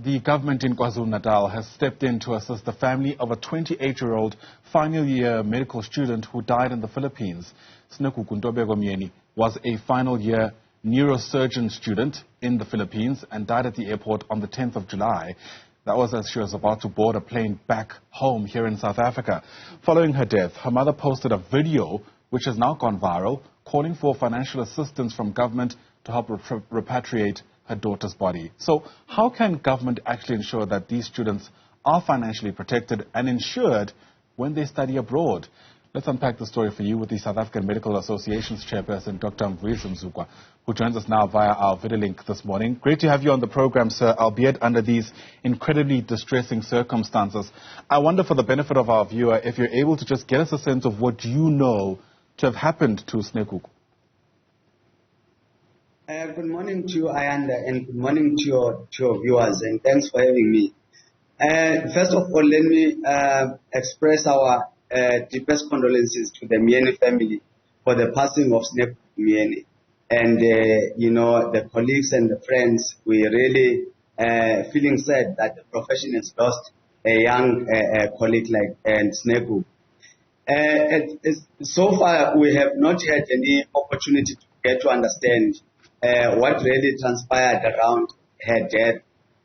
the government in KwaZulu-Natal has stepped in to assist the family of a 28-year-old final year medical student who died in the Philippines. Snegugu Ntobeko Myeni was a final year neurosurgeon student in the Philippines and died at the airport on the 10th of July. That was as she was about to board a plane back home here in South Africa. Following her death, her mother posted a video which has now gone viral, calling for financial assistance from government to help repatriate her daughter's body. So how can government actually ensure that these students are financially protected and insured when they study abroad? Let's unpack the story for you with the South African Medical Association's Chairperson, Dr. Mvuyisi Mzukwa, who joins us now via our video link this morning. Great to have you on the program, sir, albeit under these incredibly distressing circumstances. I wonder, for the benefit of our viewer, if you're able to just get us a sense of what you know to have happened to Snegugu. Good morning to you, Ayanda, and good morning to your viewers, and thanks for having me. First of all, let me express our deepest condolences to the Myeni family for the passing of Snegugu Myeni. And, the colleagues and the friends, we really feeling sad that the profession has lost a young colleague like Snegugu. So far, we have not had any opportunity to get to understand what really transpired around her death,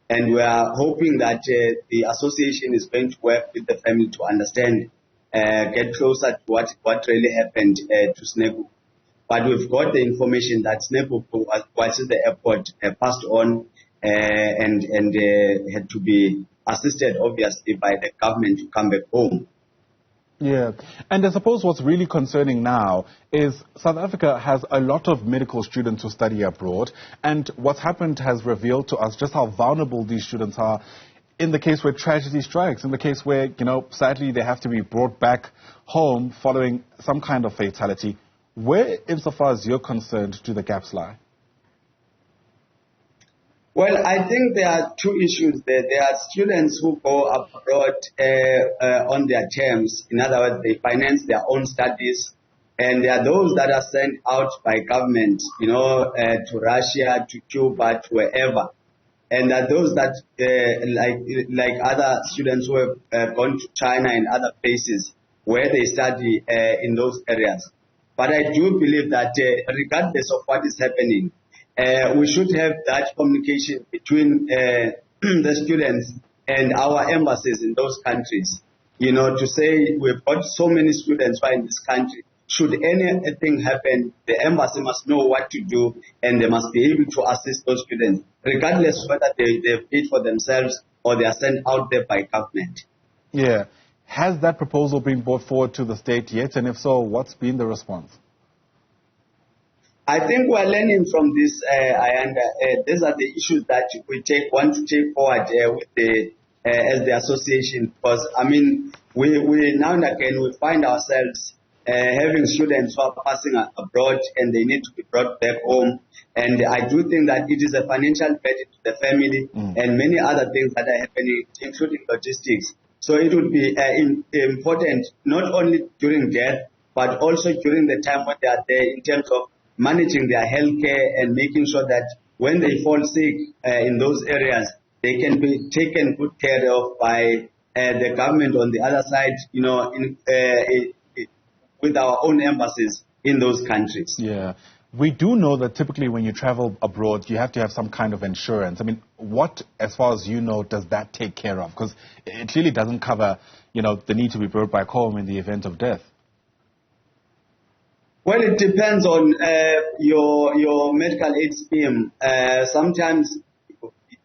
and we are hoping that the association is going to work with the family to understand, get closer to what really happened to Snegugu. But we've got the information that Snegugu was at the airport, passed on, and had to be assisted, obviously, by the government to come back home. Yeah, and I suppose what's really concerning now is South Africa has a lot of medical students who study abroad, and what's happened has revealed to us just how vulnerable these students are in the case where tragedy strikes, in the case where, sadly they have to be brought back home following some kind of fatality. Where, insofar as you're concerned, do the gaps lie? Well, I think there are two issues there. There are students who go abroad on their terms. In other words, they finance their own studies. And there are those that are sent out by government, to Russia, to Cuba, to wherever. And there are those that, like other students who have gone to China and other places where they study in those areas. But I do believe that regardless of what is happening, we should have that communication between the students and our embassies in those countries. To say we've got so many students in this country. Should anything happen, the embassy must know what to do, and they must be able to assist those students, regardless whether they've paid for themselves or they are sent out there by government. Yeah. Has that proposal been brought forward to the state yet? And if so, what's been the response? I think we're learning from this, these are the issues that we want to take forward with as the association, because, we now and again, we find ourselves having students who are passing abroad and they need to be brought back home. And I do think that it is a financial burden to the family and many other things that are happening, including logistics. So it would be important, not only during death, but also during the time when they are there, in terms of managing their health care and making sure that when they fall sick in those areas, they can be taken good care of by the government on the other side, with our own embassies in those countries. Yeah. We do know that typically when you travel abroad, you have to have some kind of insurance. What, as far as you know, does that take care of? Because it clearly doesn't cover, the need to be brought back home in the event of death. Well, it depends on your medical aid scheme. Sometimes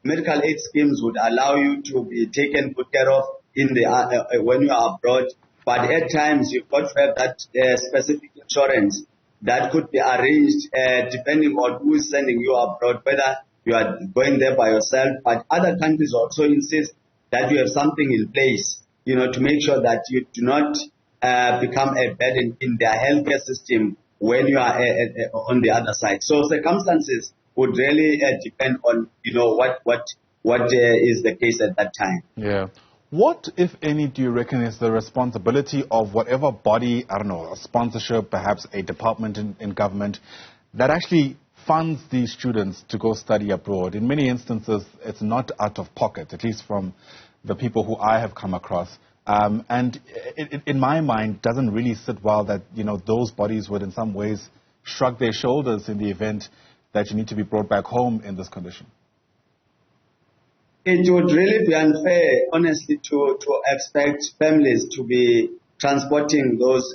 medical aid schemes would allow you to be taken good care of when you are abroad. But at times, you've got to have that specific insurance that could be arranged depending on who is sending you abroad, whether you are going there by yourself. But other countries also insist that you have something in place, to make sure that you do not become a burden in their healthcare system when you are on the other side. So circumstances would really depend on, what is the case at that time. Yeah. What, if any, do you reckon is the responsibility of whatever body, a sponsorship, perhaps a department in government, that actually funds these students to go study abroad. In many instances, it's not out of pocket, at least from the people who I have come across. And it, in my mind, doesn't really sit well that, those bodies would in some ways shrug their shoulders in the event that you need to be brought back home in this condition. It would really be unfair, honestly, to expect families to be transporting those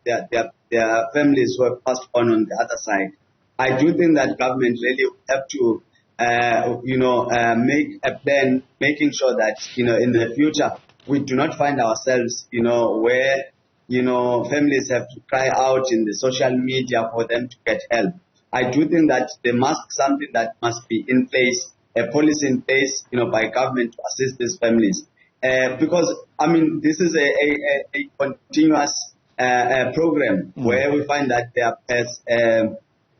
their families who have passed on the other side. I do think that government really have to, make a plan, making sure that, in the future, we do not find ourselves, where, families have to cry out in the social media for them to get help. I do think that there must be something that must be in place, a policy in place, by government to assist these families. Because, this is a continuous program where we find that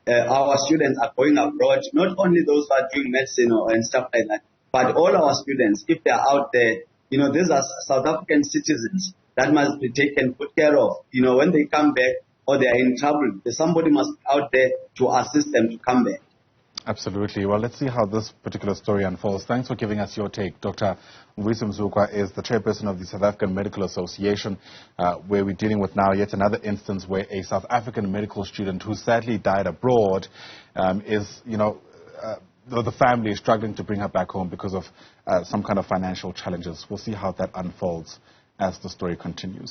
our students are going abroad, not only those who are doing medicine and stuff like that, but all our students, if they are out there, these are South African citizens that must be taken good care of. When they come back or they are in trouble, somebody must be out there to assist them to come back. Absolutely. Well, let's see how this particular story unfolds. Thanks for giving us your take. Dr. Mvuyisi Mzukwa is the chairperson of the South African Medical Association, where we're dealing with now yet another instance where a South African medical student who sadly died abroad the family is struggling to bring her back home because of some kind of financial challenges. We'll see how that unfolds as the story continues.